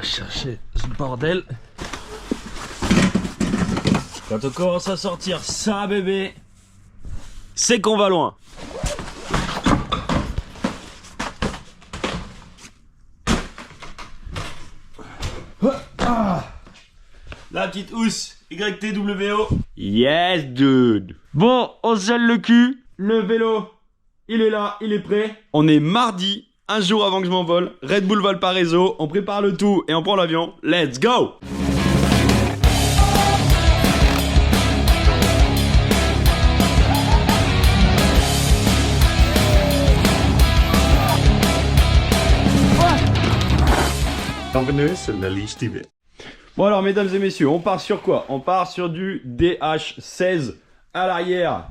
chercher ce bordel. Quand on commence à sortir ça, bébé, c'est qu'on va loin. La petite housse YTWO. Yes, dude. Bon, on se gèle le cul. Le vélo, il est là, il est prêt. On est mardi, un jour avant que je m'envole. Red Bull Valparaiso, on prépare le tout et on prend l'avion. Let's go! Bienvenue sur la liste TV. Bon alors mesdames et messieurs, on part sur quoi? On part sur du DH16 à l'arrière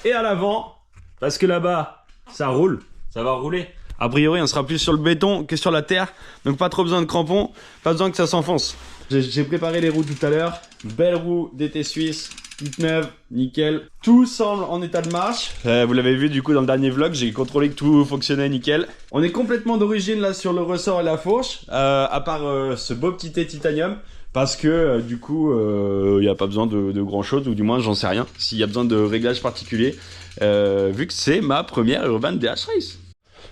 et à l'avant. Parce que là-bas, ça roule, ça va rouler. A priori, on sera plus sur le béton que sur la terre. Donc pas trop besoin de crampons, pas besoin que ça s'enfonce. J'ai préparé les roues tout à l'heure. Belle roue d'été suisse, toute neuve, nickel. Tout semble en état de marche. Vous l'avez vu du coup dans le dernier vlog, j'ai contrôlé que tout fonctionnait nickel. On est complètement d'origine là sur le ressort et la fourche. À part ce beau petit thé titanium. Parce que du coup, il n'y a pas besoin de grand chose, ou du moins j'en sais rien. S'il y a besoin de réglages particuliers, vu que c'est ma première Urban DH Race.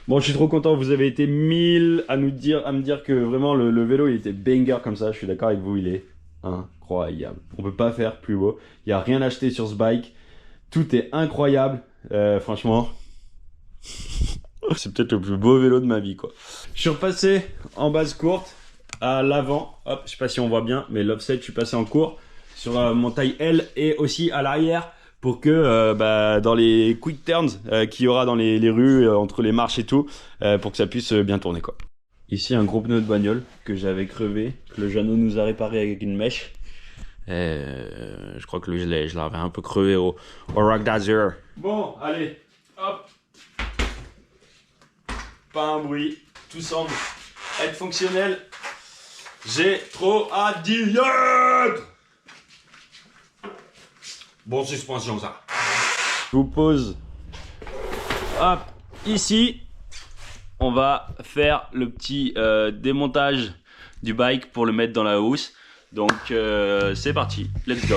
Bon, je suis trop content, vous avez été 1000 à me dire que vraiment le vélo il était banger comme ça. Je suis d'accord avec vous, il est incroyable. On peut pas faire plus beau. Il n'y a rien à acheter sur ce bike. Tout est incroyable. Franchement, c'est peut-être le plus beau vélo de ma vie, quoi. Je suis repassé en base courte. À l'avant, hop, je sais pas si on voit bien, mais l'offset, je suis passé en court sur mon taille L et aussi à l'arrière pour que dans les quick turns qu'il y aura dans les rues, entre les marches et tout, pour que ça puisse bien tourner, quoi. Ici, un gros pneu de bagnole que j'avais crevé, que le Jeannot nous a réparé avec une mèche. Je crois que lui, je l'avais un peu crevé au Rock d'Azur. Bon, allez, hop. Pas un bruit, tout semble être fonctionnel. J'ai trop hâte d'y être. Bon suspension ça. Je vous pose. Hop, ici. On va faire le petit démontage du bike pour le mettre dans la housse. Donc c'est parti, let's go.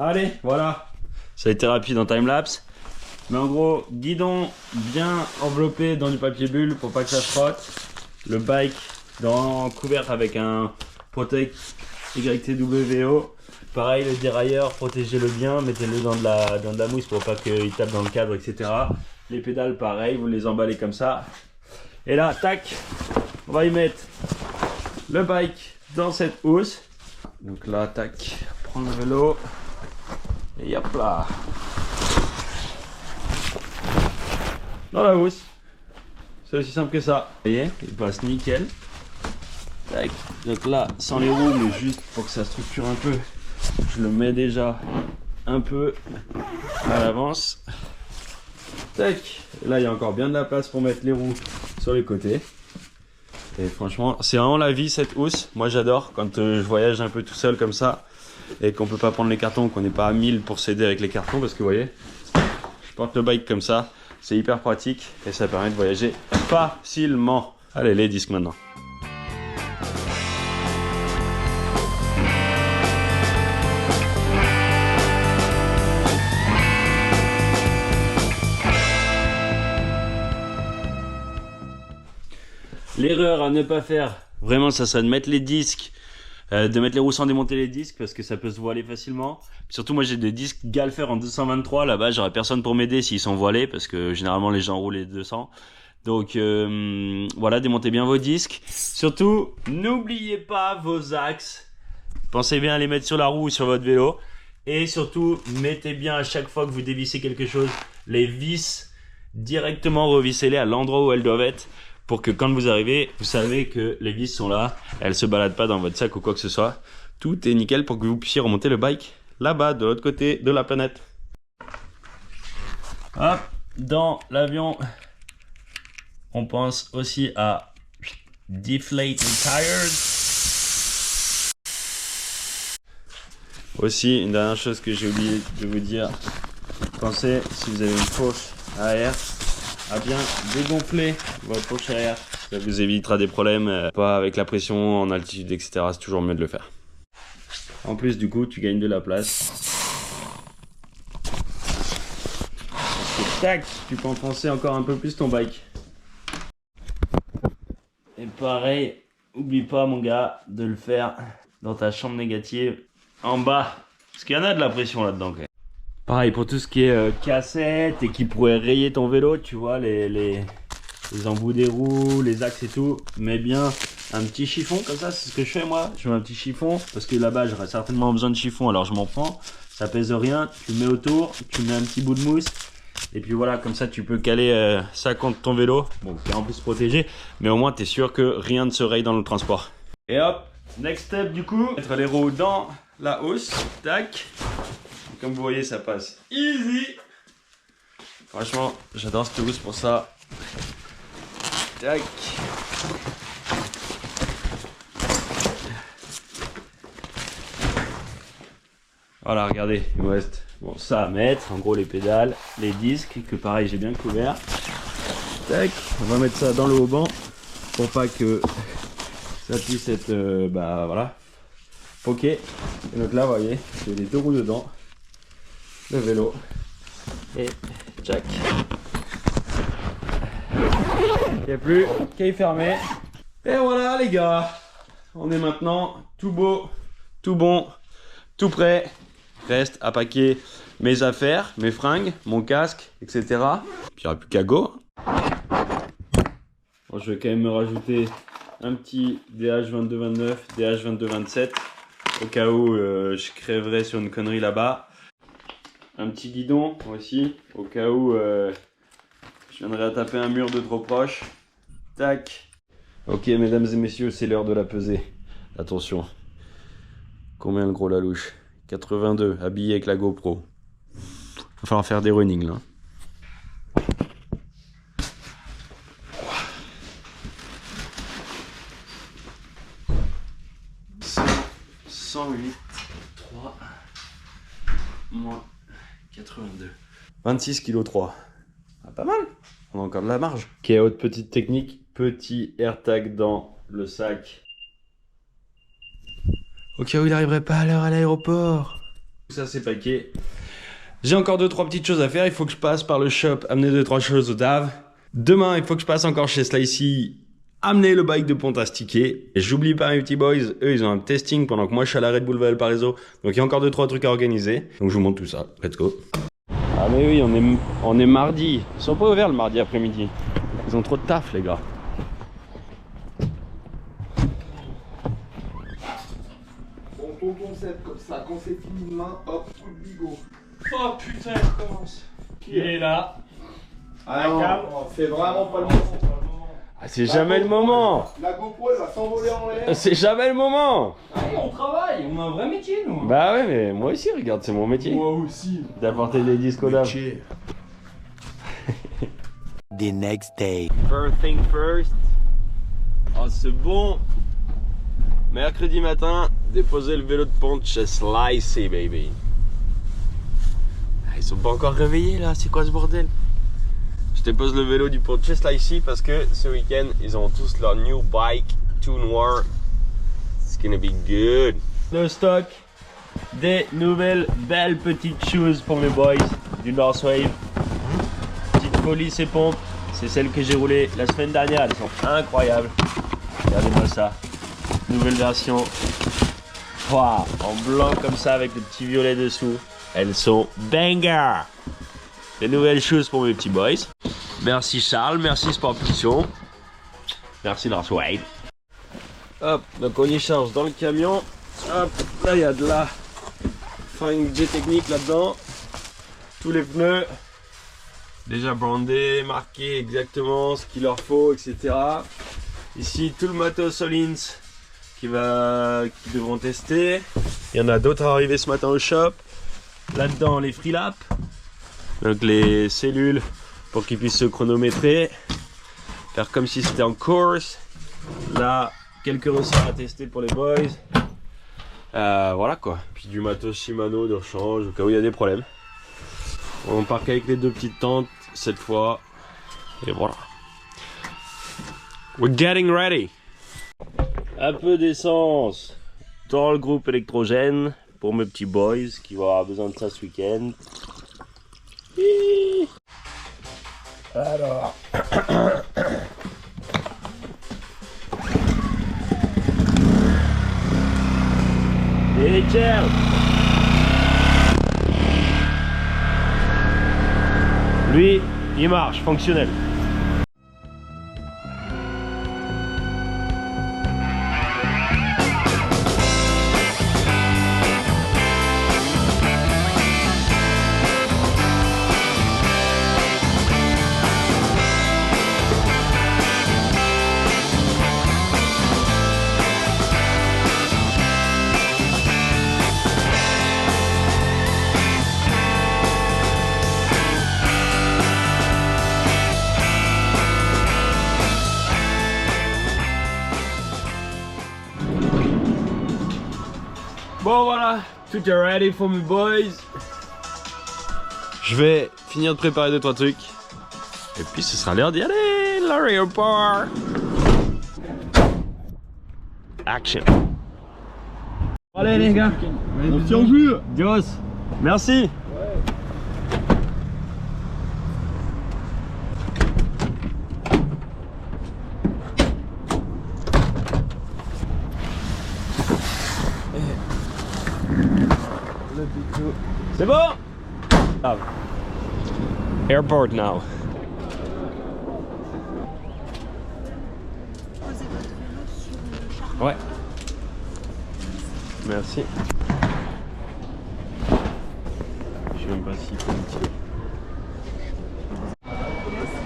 Allez, voilà. Ça a été rapide en timelapse. Mais en gros, guidon bien enveloppé dans du papier bulle pour pas que ça frotte. Le bike couvert avec un Protect YTWO. Pareil, le dérailleur, protégez-le bien, mettez-le dans de la mousse pour pas qu'il tape dans le cadre, etc. Les pédales, pareil, vous les emballez comme ça. Et là, tac, on va y mettre le bike dans cette housse. Donc là, tac, prendre le vélo. Et hop là. Dans la housse. C'est aussi simple que ça. Vous voyez, il passe nickel. Tac. Donc là, sans les roues, mais juste pour que ça structure un peu, je le mets déjà un peu à l'avance. Tac. Là, il y a encore bien de la place pour mettre les roues sur les côtés. Et franchement, c'est vraiment la vie cette housse. Moi, j'adore quand je voyage un peu tout seul comme ça. Et qu'on peut pas prendre les cartons, qu'on n'est pas à 1000 pour s'aider avec les cartons, parce que vous voyez, je porte le bike comme ça, c'est hyper pratique et ça permet de voyager facilement. Allez, les disques maintenant. L'erreur à ne pas faire, vraiment, ça serait de mettre les disques. De mettre les roues sans démonter les disques parce que ça peut se voiler facilement. Surtout moi j'ai des disques Galfer en 223, là-bas j'aurais personne pour m'aider s'ils sont voilés parce que généralement les gens roulent les 200. Donc voilà, démontez bien vos disques. Surtout n'oubliez pas vos axes Pensez bien à les mettre sur la roue ou sur votre vélo. Et surtout, mettez bien à chaque fois que vous dévissez quelque chose, les vis directement revissez-les à l'endroit où elles doivent être pour que quand vous arrivez, vous savez que les vis sont là, elles se baladent pas dans votre sac ou quoi que ce soit. Tout est nickel pour que vous puissiez remonter le bike là-bas, de l'autre côté de la planète. Hop, dans l'avion, on pense aussi à deflate the tires. Aussi, une dernière chose que j'ai oublié de vous dire, pensez, si vous avez une fourche arrière, à bien dégonfler votre fourche arrière. Ça vous évitera des problèmes, pas avec la pression, en altitude, etc. C'est toujours mieux de le faire. En plus, du coup, tu gagnes de la place. Parce que, tac, tu peux enfoncer encore un peu plus ton bike. Et pareil, oublie pas, mon gars, de le faire dans ta chambre négative. En bas, parce qu'il y en a de la pression là-dedans quand même. Pareil pour tout ce qui est cassette et qui pourrait rayer ton vélo, tu vois, les embouts des roues, les axes et tout. Mets bien un petit chiffon comme ça, c'est ce que je fais moi. Je mets un petit chiffon parce que là-bas j'aurais certainement besoin de chiffon, alors je m'en prends. Ça pèse rien, tu mets autour, tu mets un petit bout de mousse. Et puis voilà, comme ça tu peux caler ça contre ton vélo. Bon, qui est en plus protégé, mais au moins tu es sûr que rien ne se raye dans le transport. Et hop, next step du coup, mettre les roues dans la hausse, tac. Comme vous voyez, ça passe easy. Franchement, j'adore cette housse pour ça. Tac. Voilà, regardez, il me reste bon, ça à mettre. En gros, les pédales, les disques, que pareil, j'ai bien couvert. Tac, on va mettre ça dans le haut-banc pour pas que ça puisse être, bah voilà. Ok, et donc là, vous voyez, j'ai les deux roues dedans, le vélo, et jack. Il n'y a plus qu'à y fermer. Et voilà les gars, on est maintenant tout beau, tout bon, tout prêt. Reste à packer mes affaires, mes fringues, mon casque, etc. Puis il n'y aura plus qu'à go. Bon, je vais quand même me rajouter un petit DH2229, DH2227. Au cas où je crèverais sur une connerie là-bas. Un petit guidon aussi, au cas où je viendrais à taper un mur de trop proche. Tac. Ok, mesdames et messieurs, c'est l'heure de la pesée. Attention. Combien le gros la louche? 82, habillé avec la GoPro. Va falloir faire des running là. 108, 3, moins 82. 26 kg 3. Ah, pas mal. On a encore de la marge. Ok, autre petite technique. Petit AirTag dans le sac. Au cas où il n'arriverait pas à l'heure à l'aéroport. Ça c'est paquet. J'ai encore 2-3 petites choses à faire. Il faut que je passe par le shop, amener 2-3 choses au DAV. Demain, il faut que je passe encore chez Slicey, amener le bike de Pontastiquet. Et j'oublie pas mes petits boys, eux ils ont un testing pendant que moi je suis à la Red Bull Valparaiso. Donc il y a encore 2-3 trucs à organiser. Donc je vous montre tout ça. Let's go. Ah mais oui, on est mardi. Ils sont pas ouverts le mardi après-midi. Ils ont trop de taf les gars. Ton concept comme ça, quand c'est fini demain, hop, coup de bigot. Oh putain, il recommence. Il est là. Ah non, c'est vraiment pas le moment. Ah, c'est jamais le moment. La GoPro elle va s'envoler en l'air. C'est jamais le moment. Ah oui, on travaille, on a un vrai métier nous. Bah ouais, mais moi aussi, regarde, c'est mon métier. Moi aussi. D'apporter des disques au DAV. The next day. First thing first. Oh, c'est bon. Mercredi matin, déposer le vélo de ponte chez Slicey, baby. Ah, ils sont pas encore réveillés là, c'est quoi ce bordel? Je dépose le vélo du pont de chez Slicey parce que ce week-end, ils ont tous leur new bike, tout noir. It's gonna be good. Le stock des nouvelles belles petites shoes pour mes boys du Northwave. Petite police et pompe, c'est celle que j'ai roulée la semaine dernière, elles sont incroyables. Regardez-moi ça. Nouvelle version. Wow, en blanc comme ça avec le petit violet dessous. Elles sont banger. Les nouvelles choses pour mes petits boys. Merci Charles, merci Sport Pulsion. Merci Northwave. Hop, donc on y charge dans le camion. Hop, là il y a de la fine jet technique là-dedans. Tous les pneus déjà brandés, marqués exactement ce qu'il leur faut, etc. Ici tout le matos Solins qui devront tester. Il y en a d'autres à arriver ce matin au shop. Là-dedans les free laps, donc les cellules pour qu'ils puissent se chronométrer, faire comme si c'était en course. Là quelques ressorts à tester pour les boys. Voilà quoi. Puis du matos Shimano de rechange au cas où il y a des problèmes. On parque avec les deux petites tentes cette fois. Et voilà. We're getting ready. Un peu d'essence dans le groupe électrogène pour mes petits boys qui vont avoir besoin de ça ce week-end. Alors. Et tiens. Lui, il marche, fonctionnel. Bon voilà, tout est ready for me boys. Je vais finir de préparer 2-3 trucs. Et puis ce sera l'heure d'y aller, l'aéroport. Action. Allez les gars, on tient au jus. Dios, merci. C'est bon? Ah. Airport now. Posez votre vélo sur le charbon. Ouais. Merci. Je sais même pas s'il faut l'utiliser.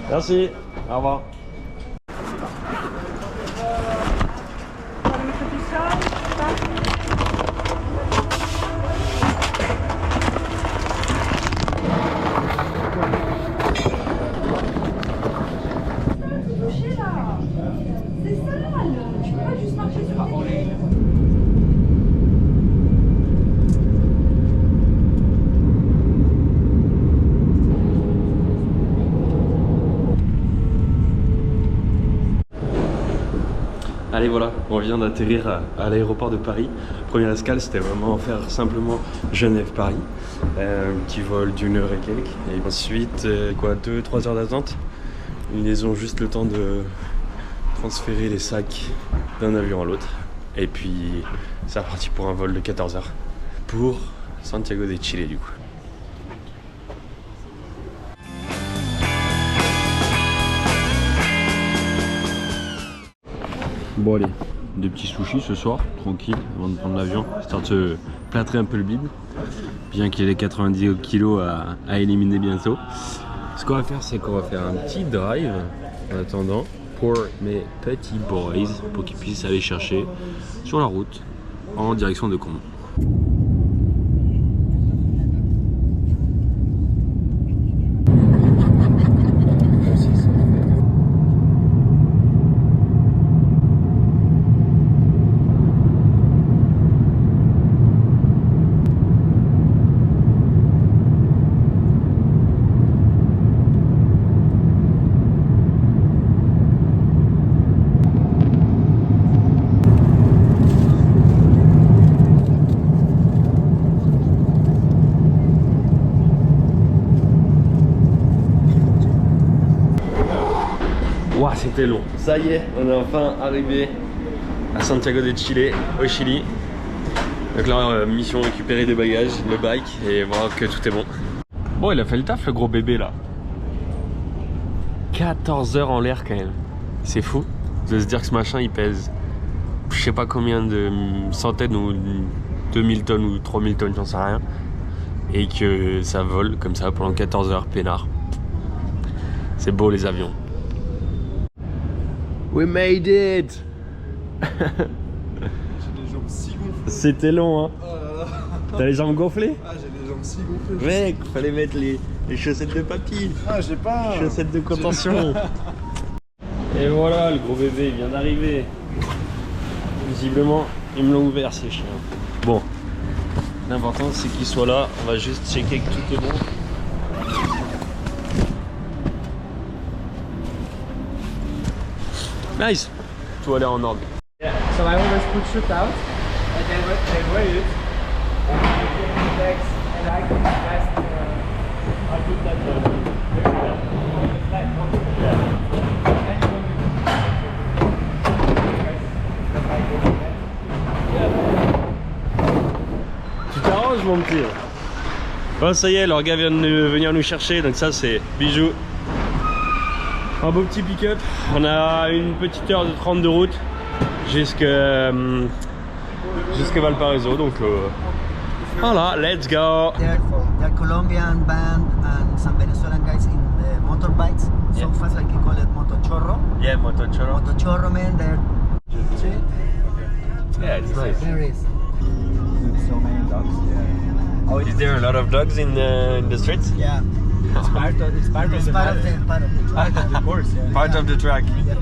Merci. Au revoir. Allez voilà, on vient d'atterrir à l'aéroport de Paris. Première escale, c'était vraiment faire simplement Genève-Paris. Un petit vol d'1 heure et quelques. Et ensuite, 2-3 heures d'attente. Ils ont juste le temps de transférer les sacs d'un avion à l'autre. Et puis, c'est reparti pour un vol de 14 heures. Pour Santiago de Chile du coup. Bon allez, des petits sushis ce soir, tranquille, avant de prendre l'avion, histoire de se plâtrer un peu le bide, bien qu'il y ait les 90 kilos à éliminer bientôt. Ce qu'on va faire, c'est qu'on va faire un petit drive en attendant pour mes petits boys, pour qu'ils puissent aller chercher sur la route en direction de Combe. Ouah, c'était long. Ça y est, on est enfin arrivé à Santiago de Chile, au Chili. Donc là, mission récupérer des bagages, le bike et voir que tout est bon. Bon, il a fait le taf, le gros bébé là. 14 heures en l'air quand même. C'est fou de se dire que ce machin il pèse je sais pas combien de centaines ou 2000 tonnes ou 3000 tonnes, j'en sais rien. Et que ça vole comme ça pendant 14 heures peinard. C'est beau les avions. We made it. J'ai les jambes si gonflées. C'était long hein. Oh là là. T'as les jambes gonflées? Ah, j'ai les jambes si gonflées. Mec, fallait mettre les chaussettes de papy. Ah, j'ai pas. Chaussettes de contention. Et voilà, le gros bébé il vient d'arriver. Visiblement, ils me l'ont ouvert ces chiens. Bon, l'important c'est qu'il soit là. On va juste checker que tout est bon. Nice. Tout a l'air en ordre. So I always put shoot out and then I weigh it and I get the legs and I can just I put that on the flat on the Tu t'arranges mon petit. Bon ça y est, leur gars vient de venir nous chercher, donc ça c'est bijou. Un beau petit pick-up. On a une petite heure de 30 de route jusqu'à Valparaiso, donc voilà, let's go. They're Colombian band and some Venezuelan guys in the motorbikes. So fast I can call it motochorro. Yeah, motochorro. Motochorro man, they're Yeah, it's nice. there is. So many dogs. Yeah. Oh, Is there a lot of dogs in the streets? Yeah. It's part of It's part of the part of the course. Yeah. Part of the track. Yeah.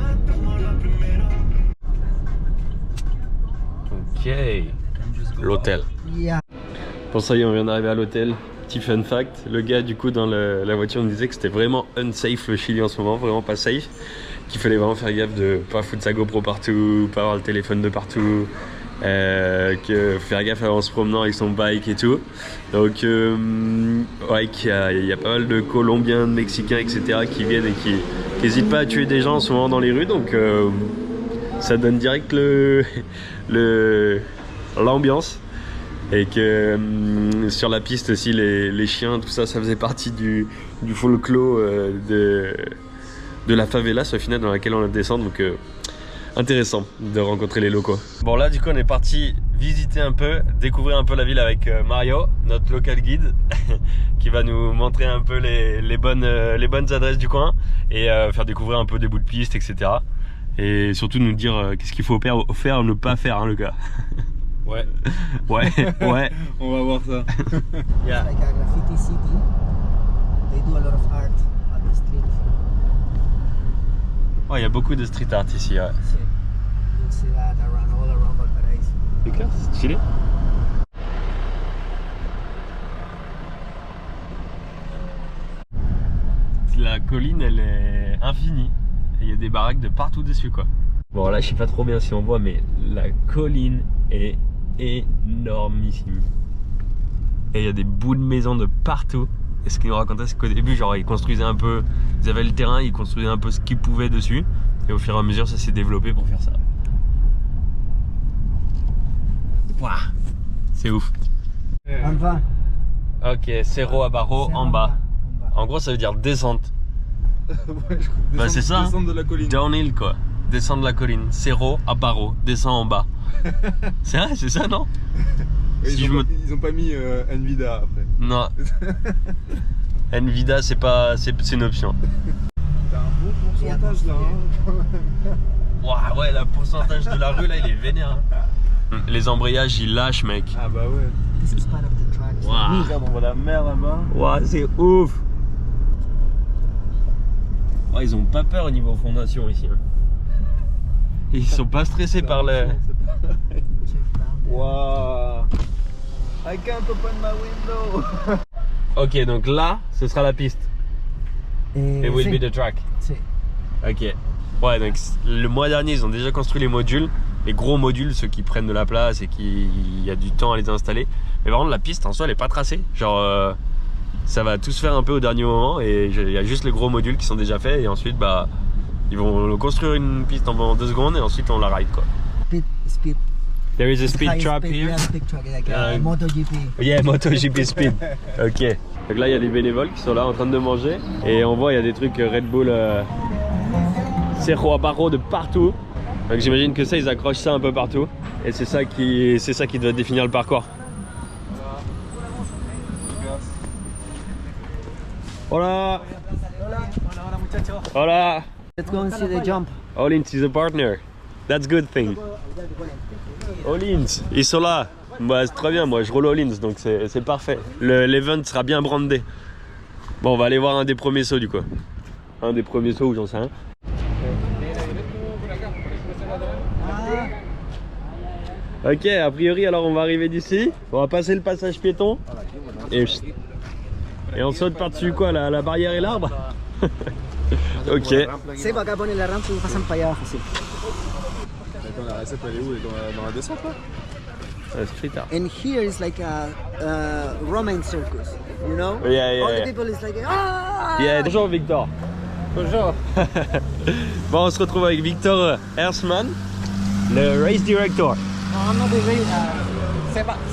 Ok. L'hôtel. Yeah. Bon ça y est, on vient d'arriver à l'hôtel. Petit fun fact, le gars du coup dans la voiture nous disait que c'était vraiment unsafe le Chili en ce moment, vraiment pas safe. Qu'il fallait vraiment faire gaffe de pas foutre sa GoPro partout, pas avoir le téléphone de partout. Que faire gaffe en se promenant avec son bike et tout. Donc ouais, qu'il y a pas mal de Colombiens, de Mexicains, etc. qui viennent et qui n'hésitent pas à tuer des gens en ce moment dans les rues. Donc ça donne direct l'ambiance. Et que sur la piste aussi les chiens, tout ça, ça faisait partie du folklore de la favela, au final dans laquelle on descend. Donc intéressant de rencontrer les locaux. Bon là du coup on est parti visiter un peu, découvrir un peu la ville avec Mario, notre local guide qui va nous montrer un peu les bonnes adresses du coin et faire découvrir un peu des bouts de piste, etc. Et surtout nous dire qu'est-ce qu'il faut faire ou ne pas faire hein, le gars. Ouais. Ouais, ouais. On va voir ça. Yeah. Like a graffiti city. They do a lot of art at the street. Ouais, il y a beaucoup de street art ici. Ouais. You'll see that all around Valparaiso. C'est clair, c'est stylé. La colline elle est infinie et il y a des baraques de partout dessus quoi. Bon là je sais pas trop bien si on voit mais la colline est énormissime. Et il y a des bouts de maisons de partout. Et ce qu'ils nous racontaient c'est qu'au début genre ils construisaient un peu, ils avaient le terrain, ils construisaient un peu ce qu'ils pouvaient dessus. Et au fur et à mesure ça s'est développé pour faire ça. Waouh, c'est ouf. En bas. Ok, Cerro Abarro en bas. En gros ça veut dire descente. Ouais, Bah c'est ça, Descendre de la colline. Downhill quoi. Descendre la colline. Cerro Abarro, descend en bas. C'est vrai, c'est ça non? Ouais, Si ils ont pas mis Nvidia après. Non. Nvidia c'est pas, c'est une option. T'as un bon pourcentage là. Hein. Waouh ouais, le pourcentage de la rue là il est vénère. Hein. Les embrayages ils lâchent mec. Ah bah ouais. This is part of the track. Waouh. Regarde, on voit la mer là-bas. Waouh, c'est ouf. Oh, ils ont pas peur au niveau fondation ici. Hein. Ils sont pas stressés par le... Check down there. Waouh. I can't open my window. Ok, donc là, ce sera la piste. It will Sí, be the track. sí. Ok. Ouais, donc le mois dernier, ils ont déjà construit les modules. Les gros modules, ceux qui prennent de la place et qui il y a du temps à les installer. Mais par contre, la piste en soi, elle est pas tracée. Genre, ça va tout se faire un peu au dernier moment. Et il y a juste les gros modules qui sont déjà faits. Et ensuite, bah, ils vont construire une piste en 2 secondes. Et ensuite, on la ride quoi. Speed. There is a speed High trap speed, here. yeah, speed track, like Um, MotoGP. Yeah, MotoGP Speed. Ok. Donc là, il y a des bénévoles qui sont là en train de manger. Et on voit, il y a des trucs Red Bull, Cerro Abarro de partout. Donc j'imagine que ça, ils accrochent ça un peu partout. Et c'est ça qui doit définir le parcours. Hola. Hola. Let's go and see the jump. Olins is a partner. That's good thing. Olins, ils sont là. Bah, c'est très bien, moi je roule Olins, donc c'est parfait. L'event sera bien brandé. Bon, on va aller voir un des premiers sauts du coup. Un des premiers sauts où j'en sais rien. Ok, a priori alors on va arriver d'ici. On va passer le passage piéton. Et on saute par-dessus quoi, la barrière et l'arbre. Ok. C'est vagabond et la rampe, si vous passez par là, facile. La recette, elle est où? Elle est dans la descente là? Street art. And here is like a Roman circus, you know? Yeah, All the yeah. people is like, ah! Yeah, bonjour Victor. Bonjour. Bon, on se retrouve avec Victor Hersman, le race director. No, I'm not the race.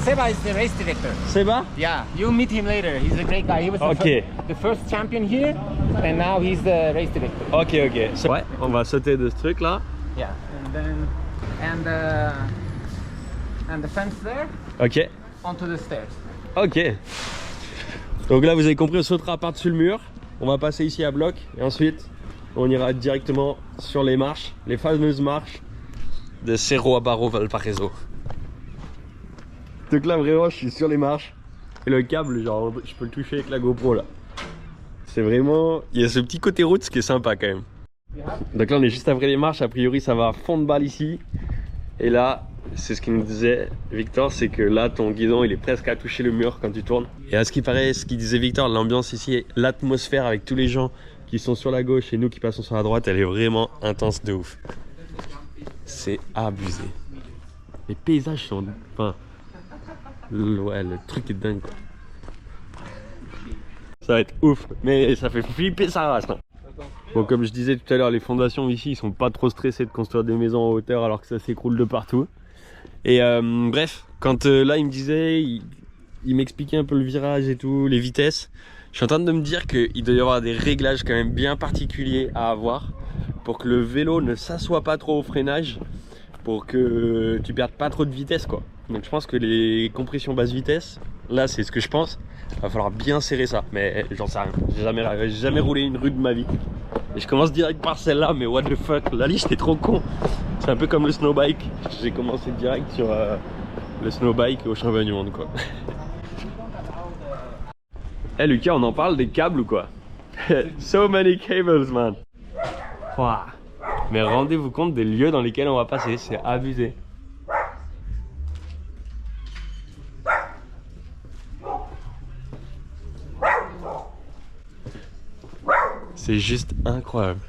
Seba is the race director. Seba? Yeah, you'll meet him later. He's a great guy. He was Okay. the first champion here, and now he's the race director. Ok, ok. Ouais, on va sauter de ce truc là. Yeah, and the fence there Ok, onto the stairs. ok. Donc là, vous avez compris, on sautera par-dessus le mur. On va passer ici à bloc et ensuite on ira directement sur les marches, les fameuses marches de Cerro Abarro Valparaiso. Donc là, vraiment, je suis sur les marches et le câble, genre, je peux le toucher avec la GoPro là. C'est vraiment, il y a ce petit côté route qui est sympa quand même. Donc là, on est juste après les marches. A priori, ça va à fond de balle ici. Et là, c'est ce qu'il nous disait Victor, c'est que là, ton guidon, il est presque à toucher le mur quand tu tournes. Et à ce qui paraît, ce qu'il disait Victor, l'ambiance ici, l'atmosphère avec tous les gens qui sont sur la gauche et nous qui passons sur la droite, elle est vraiment intense de ouf. C'est abusé. Les paysages sont... Enfin... Ouais, le truc est dingue quoi. Ça va être ouf, mais ça fait flipper sa race. Hein. Bon, comme je disais tout à l'heure, les fondations ici, ils sont pas trop stressés de construire des maisons en hauteur alors que ça s'écroule de partout. Et bref, quand là il me disait, il m'expliquait un peu le virage et tout, les vitesses. Je suis en train de me dire qu'il doit y avoir des réglages quand même bien particuliers à avoir pour que le vélo ne s'assoie pas trop au freinage, pour que tu perdes pas trop de vitesse quoi. Donc je pense que les compressions basse vitesse, là c'est ce que je pense, va falloir bien serrer ça, mais j'en sais rien, j'ai jamais roulé une rue de ma vie. Et je commence direct par celle-là, mais what the fuck, là j'étais trop con. C'est un peu comme le snowbike, j'ai commencé direct sur le snowbike au championnat du monde quoi. Eh hey, Lucas, on en parle des câbles ou quoi? So many cables man. Wow. Mais rendez-vous compte des lieux dans lesquels on va passer, c'est abusé. C'est juste incroyable.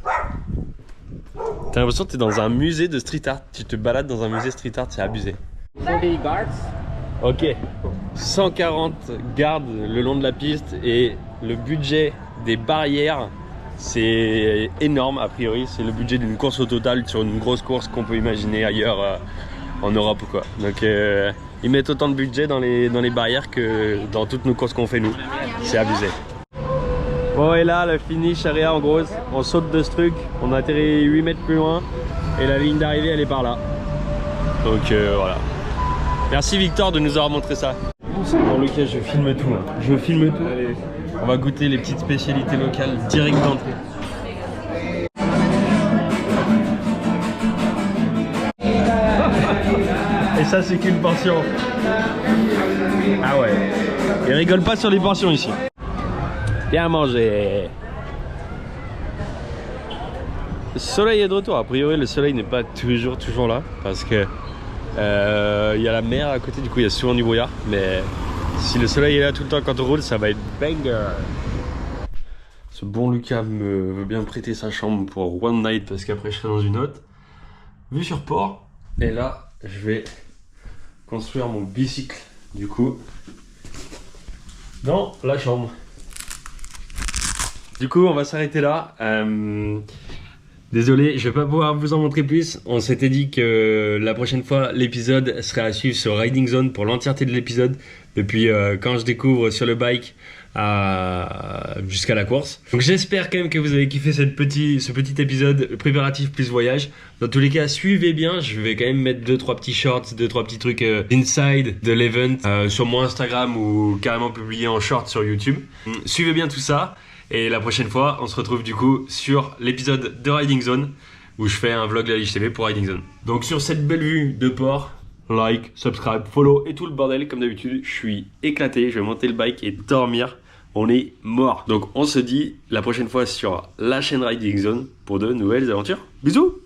T'as l'impression que t'es dans un musée de street art. Tu te balades dans un musée street art, c'est abusé. 30 guards. Ok. 140 gardes le long de la piste et le budget des barrières, c'est énorme a priori. C'est le budget d'une course au total sur une grosse course qu'on peut imaginer ailleurs en Europe ou quoi. Donc ils mettent autant de budget dans les barrières que dans toutes nos courses qu'on fait nous. C'est abusé. Bon et là le finish area en gros, on saute de ce truc, on atterrit 8 mètres plus loin et la ligne d'arrivée elle est par là. Donc voilà. Merci Victor de nous avoir montré ça. Bon Lucas, je filme tout là. Je filme tout. On va goûter les petites spécialités locales direct d'entrée. Et ça c'est qu'une portion. Ah ouais. Et rigole pas sur les portions ici. Bien manger. Le soleil est de retour. A priori le soleil n'est pas toujours là parce que y a la mer à côté, du coup il y a souvent du brouillard. Mais si le soleil est là tout le temps quand on roule, ça va être banger. Ce bon Lucas veut bien prêter sa chambre pour one night parce qu'après je serai dans une autre. Vue sur port. Et là je vais construire mon bicycle du coup dans la chambre. Du coup on va s'arrêter là. Désolé, je vais pas pouvoir vous en montrer plus. On s'était dit que la prochaine fois l'épisode serait à suivre sur Riding Zone pour l'entièreté de l'épisode. Depuis quand je découvre sur le bike jusqu'à la course. Donc j'espère quand même que vous avez kiffé ce petit épisode préparatif plus voyage. Dans tous les cas, suivez bien, je vais quand même mettre 2-3 petits shorts, 2-3 petits trucs inside de l'event sur mon Instagram ou carrément publié en short sur YouTube. Suivez bien tout ça et la prochaine fois, on se retrouve du coup sur l'épisode de Riding Zone où je fais un vlog de la Liche TV pour Riding Zone. Donc sur cette belle vue de port, like, subscribe, follow et tout le bordel comme d'habitude, je suis éclaté, je vais monter le bike et dormir. On est mort. Donc on se dit la prochaine fois sur la chaîne Riding Zone pour de nouvelles aventures. Bisous.